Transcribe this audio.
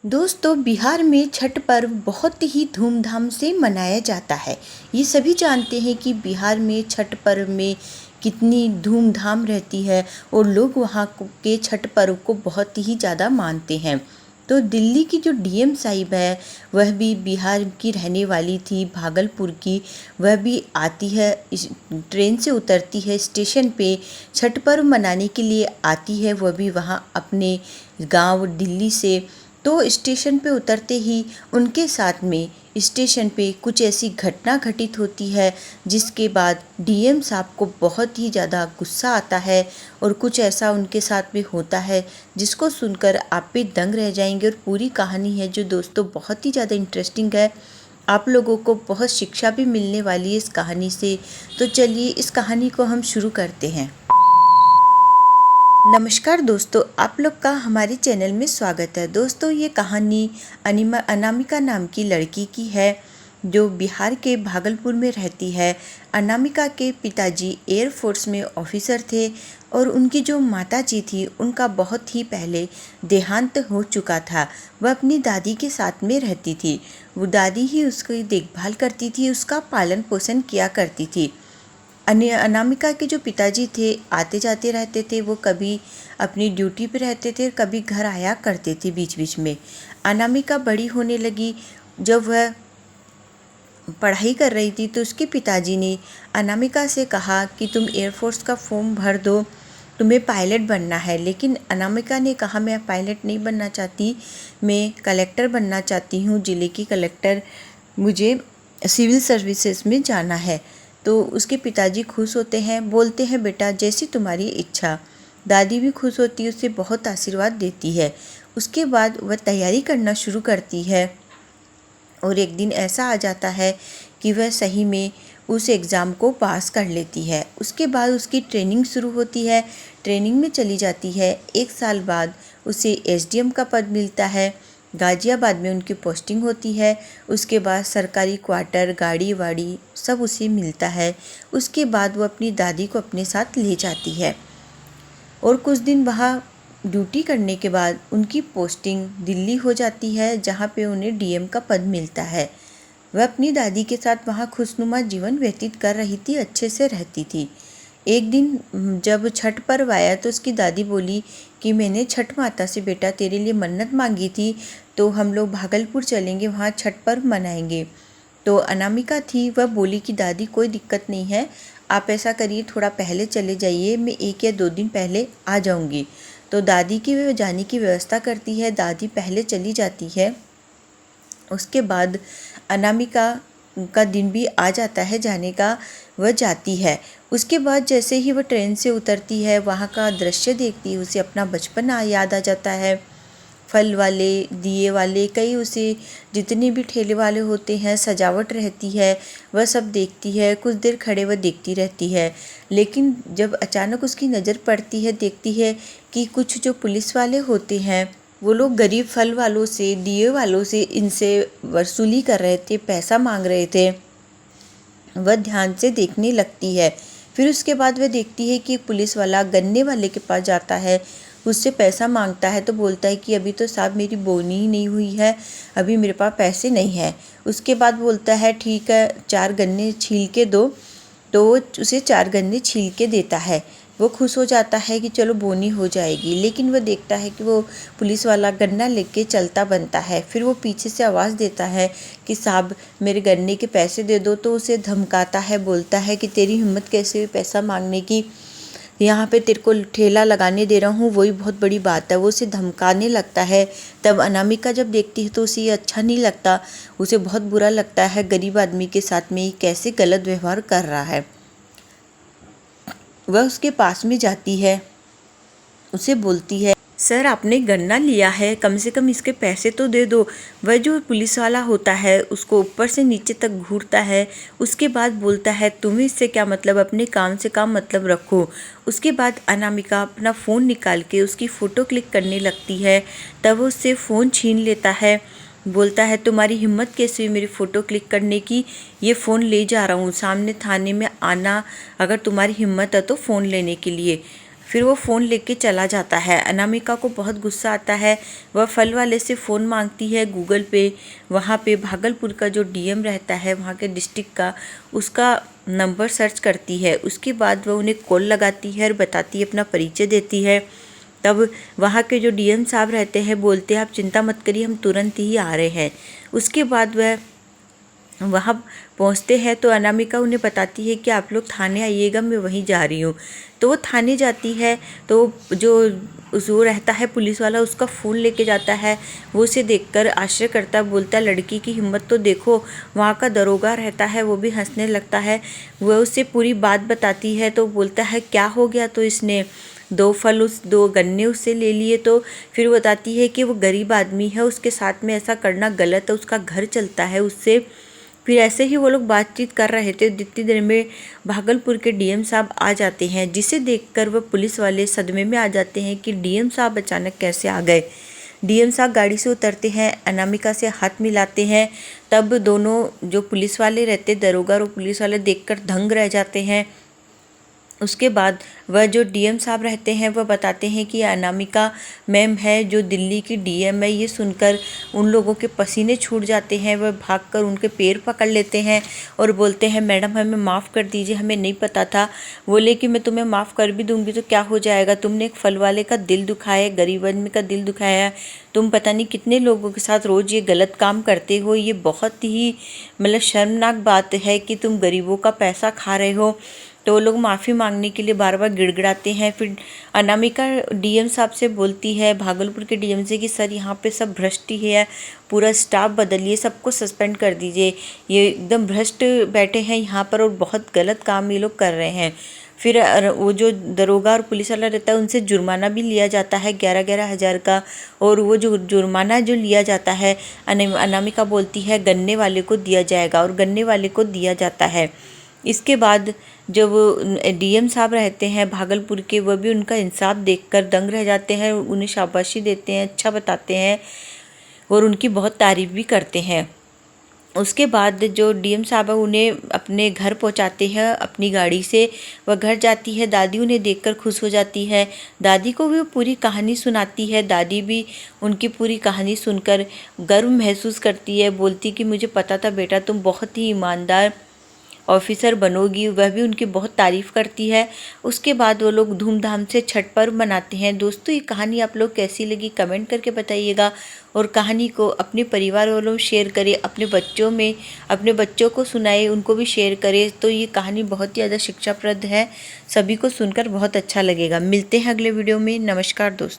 दोस्तों, बिहार में छठ पर्व बहुत ही धूमधाम से मनाया जाता है। ये सभी जानते हैं कि बिहार में छठ पर्व में कितनी धूमधाम रहती है और लोग वहाँ के छठ पर्व को बहुत ही ज़्यादा मानते हैं। तो दिल्ली की जो डीएम साहिब है, वह भी बिहार की रहने वाली थी, भागलपुर की। वह भी आती है, ट्रेन से उतरती है स्टेशन पे, छठ पर्व मनाने के लिए आती है। वह भी वहाँ अपने गांव दिल्ली से। तो स्टेशन पे उतरते ही उनके साथ में स्टेशन पे कुछ ऐसी घटना घटित होती है, जिसके बाद डीएम साहब को बहुत ही ज़्यादा गुस्सा आता है और कुछ ऐसा उनके साथ में होता है जिसको सुनकर आप भी दंग रह जाएंगे। और पूरी कहानी है जो दोस्तों बहुत ही ज़्यादा इंटरेस्टिंग है। आप लोगों को बहुत शिक्षा भी मिलने वाली है इस कहानी से। तो चलिए इस कहानी को हम शुरू करते हैं। नमस्कार दोस्तों, आप लोग का हमारे चैनल में स्वागत है। दोस्तों, ये कहानी अनामिका नाम की लड़की की है जो बिहार के भागलपुर में रहती है। अनामिका के पिताजी एयरफोर्स में ऑफिसर थे और उनकी जो माताजी थी उनका बहुत ही पहले देहांत हो चुका था। वह अपनी दादी के साथ में रहती थी। वो दादी ही उसकी देखभाल करती थी, उसका पालन पोषण किया करती थी। अनामिका के जो पिताजी थे आते जाते रहते थे। वो कभी अपनी ड्यूटी पे रहते थे, कभी घर आया करते थे बीच बीच में। अनामिका बड़ी होने लगी। जब वह पढ़ाई कर रही थी तो उसके पिताजी ने अनामिका से कहा कि तुम एयरफोर्स का फॉर्म भर दो, तुम्हें पायलट बनना है। लेकिन अनामिका ने कहा मैं पायलट नहीं बनना चाहती, मैं कलेक्टर बनना चाहती हूँ, ज़िले की कलेक्टर। मुझे सिविल सर्विसेज में जाना है। तो उसके पिताजी खुश होते हैं, बोलते हैं बेटा जैसी तुम्हारी इच्छा। दादी भी खुश होती है, उसे बहुत आशीर्वाद देती है। उसके बाद वह तैयारी करना शुरू करती है और एक दिन ऐसा आ जाता है कि वह सही में उस एग्ज़ाम को पास कर लेती है। उसके बाद उसकी ट्रेनिंग शुरू होती है, ट्रेनिंग में चली जाती है। 1 साल बाद उसे एसडीएम का पद मिलता है। गाज़ियाबाद में उनकी पोस्टिंग होती है। उसके बाद सरकारी क्वार्टर, गाड़ी वाड़ी सब उसे मिलता है। उसके बाद वो अपनी दादी को अपने साथ ले जाती है और कुछ दिन वहाँ ड्यूटी करने के बाद उनकी पोस्टिंग दिल्ली हो जाती है, जहाँ पे उन्हें डीएम का पद मिलता है। वह अपनी दादी के साथ वहाँ खुशनुमा जीवन व्यतीत कर रही थी, अच्छे से रहती थी। एक दिन जब छठ पर्व आया तो उसकी दादी बोली कि मैंने छठ माता से बेटा तेरे लिए मन्नत मांगी थी, तो हम लोग भागलपुर चलेंगे, वहाँ छठ पर्व मनाएंगे। तो अनामिका थी, वह बोली कि दादी कोई दिक्कत नहीं है, आप ऐसा करिए थोड़ा पहले चले जाइए, मैं 1 या 2 दिन पहले आ जाऊंगी। तो दादी की वह जाने की व्यवस्था करती है, दादी पहले चली जाती है। उसके बाद अनामिका का दिन भी आ जाता है जाने का, वह जाती है। उसके बाद जैसे ही वह ट्रेन से उतरती है, वहाँ का दृश्य देखती है, उसे अपना बचपन याद आ जाता है। फल वाले, दिए वाले, कई उसे जितने भी ठेले वाले होते हैं, सजावट रहती है, वह सब देखती है। कुछ देर खड़े वह देखती रहती है, लेकिन जब अचानक उसकी नज़र पड़ती है, देखती है कि कुछ जो पुलिस वाले होते हैं वो लोग गरीब फल वालों से, दिए वालों से इनसे वसूली कर रहे थे, पैसा मांग रहे थे। वह ध्यान से देखने लगती है। फिर उसके बाद वह देखती है कि पुलिस वाला गन्ने वाले के पास जाता है, उससे पैसा मांगता है। तो बोलता है कि अभी तो साहब मेरी बोनी ही नहीं हुई है, अभी मेरे पास पैसे नहीं है। उसके बाद बोलता है ठीक है 4 गन्ने छील के दो, तो उसे 4 गन्ने छील के देता है। वो खुश हो जाता है कि चलो बोनी हो जाएगी। लेकिन वह देखता है कि वो पुलिस वाला गन्ना लेके चलता बनता है। फिर वो पीछे से आवाज़ देता है कि साहब मेरे गन्ने के पैसे दे दो। तो उसे धमकाता है, बोलता है कि तेरी हिम्मत कैसे हुई पैसा मांगने की, यहाँ पे तेरे को ठेला लगाने दे रहा हूँ, वही बहुत बड़ी बात है। वो उसे धमकाने लगता है। तब अनामिका जब देखती है तो उसे ये अच्छा नहीं लगता, उसे बहुत बुरा लगता है गरीब आदमी के साथ में कैसे गलत व्यवहार कर रहा है। वह उसके पास में जाती है, उसे बोलती है सर आपने गन्ना लिया है, कम से कम इसके पैसे तो दे दो। वह जो पुलिस वाला होता है उसको ऊपर से नीचे तक घूरता है। उसके बाद बोलता है तुम्हें इससे क्या मतलब, अपने काम से काम मतलब रखो। उसके बाद अनामिका अपना फ़ोन निकाल के उसकी फ़ोटो क्लिक करने लगती है। तब वो उससे फ़ोन छीन लेता है, बोलता है तुम्हारी हिम्मत कैसे हुई मेरी फ़ोटो क्लिक करने की, ये फ़ोन ले जा रहा हूँ, सामने थाने में आना अगर तुम्हारी हिम्मत है तो फ़ोन लेने के लिए। फिर वो फ़ोन लेके चला जाता है। अनामिका को बहुत गुस्सा आता है। वह फल वाले से फ़ोन मांगती है गूगल पे। वहाँ पे भागलपुर का जो डीएम रहता है वहाँ के डिस्ट्रिक्ट का, उसका नंबर सर्च करती है। उसके बाद वह उन्हें कॉल लगाती है और बताती है, अपना परिचय देती है। तब वहाँ के जो डीएम साहब रहते हैं बोलते हैं, आप चिंता मत करिए, हम तुरंत ही आ रहे हैं। उसके बाद वह वहाँ पहुँचते हैं तो अनामिका उन्हें बताती है कि आप लोग थाने आइएगा, मैं वहीं जा रही हूँ। तो वो थाने जाती है तो जो रहता है पुलिस वाला, उसका फ़ोन लेके जाता है। वो उसे देखकर आश्चर्य करता, बोलता है लड़की की हिम्मत तो देखो। वहाँ का दरोगा रहता है, वो भी हंसने लगता है। वह उसे पूरी बात बताती है तो बोलता है क्या हो गया, तो इसने 2 गन्ने उससे ले लिए। तो फिर वो बताती है कि वो गरीब आदमी है, उसके साथ में ऐसा करना गलत है, उसका घर चलता है उससे। फिर ऐसे ही वो लोग बातचीत कर रहे थे, जितनी देर में भागलपुर के डीएम साहब आ जाते हैं, जिसे देखकर वह पुलिस वाले सदमे में आ जाते हैं कि डीएम साहब अचानक कैसे आ गए। डीएम साहब गाड़ी से उतरते हैं, अनामिका से हाथ मिलाते हैं। तब दोनों जो पुलिस वाले रहते, दरोगा और पुलिस वाले, देखकर दंग रह जाते हैं। उसके बाद वह जो डीएम साहब रहते हैं वह बताते हैं कि अनामिका मैम है जो दिल्ली की डीएम है। ये सुनकर उन लोगों के पसीने छूट जाते हैं। वह भागकर उनके पैर पकड़ लेते हैं और बोलते हैं मैडम हमें माफ़ कर दीजिए, हमें नहीं पता था। बोले कि मैं तुम्हें माफ़ कर भी दूंगी तो क्या हो जाएगा, तुमने एक फल वाले का दिल दुखाया है, गरीब आदमी का दिल दुखाया है। तुम पता नहीं कितने लोगों के साथ रोज़ ये गलत काम करते हो। ये बहुत ही मतलब शर्मनाक बात है कि तुम गरीबों का पैसा खा रहे हो। तो वो लोग माफ़ी मांगने के लिए बार बार गिड़गिड़ाते हैं। फिर अनामिका डीएम साहब से बोलती है, भागलपुर के डीएम से, कि सर यहाँ पे सब भ्रष्ट ही है, पूरा स्टाफ बदलिए, सबको सस्पेंड कर दीजिए, ये एकदम भ्रष्ट बैठे हैं यहाँ पर और बहुत गलत काम ये लोग कर रहे हैं। फिर वो जो दरोगा और पुलिस वाला रहता है उनसे जुर्माना भी लिया जाता है 11-11 हज़ार का। और वो जो जुर्माना जो लिया जाता है, अनामिका बोलती है गन्ने वाले को दिया जाएगा, और गन्ने वाले को दिया जाता है। इसके बाद जब डीएम साहब रहते हैं भागलपुर के, वह भी उनका इंसाफ देखकर दंग रह जाते हैं, उन्हें शाबाशी देते हैं, अच्छा बताते हैं और उनकी बहुत तारीफ़ भी करते हैं। उसके बाद जो डीएम साहब है उन्हें अपने घर पहुंचाते हैं अपनी गाड़ी से। वह घर जाती है, दादी उन्हें देखकर खुश हो जाती है। दादी को भी वो पूरी कहानी सुनाती है। दादी भी उनकी पूरी कहानी सुनकर गर्व महसूस करती है, बोलती कि मुझे पता था बेटा तुम बहुत ही ईमानदार ऑफिसर बनोगी। वह भी उनकी बहुत तारीफ़ करती है। उसके बाद वो लोग धूमधाम से छठ पर्व मनाते हैं। दोस्तों ये कहानी आप लोग कैसी लगी कमेंट करके बताइएगा, और कहानी को अपने परिवार वालों में शेयर करें, अपने बच्चों को सुनाए, उनको भी शेयर करें। तो ये कहानी बहुत ही ज़्यादा शिक्षाप्रद है, सभी को सुनकर बहुत अच्छा लगेगा। मिलते हैं अगले वीडियो में। नमस्कार दोस्तों।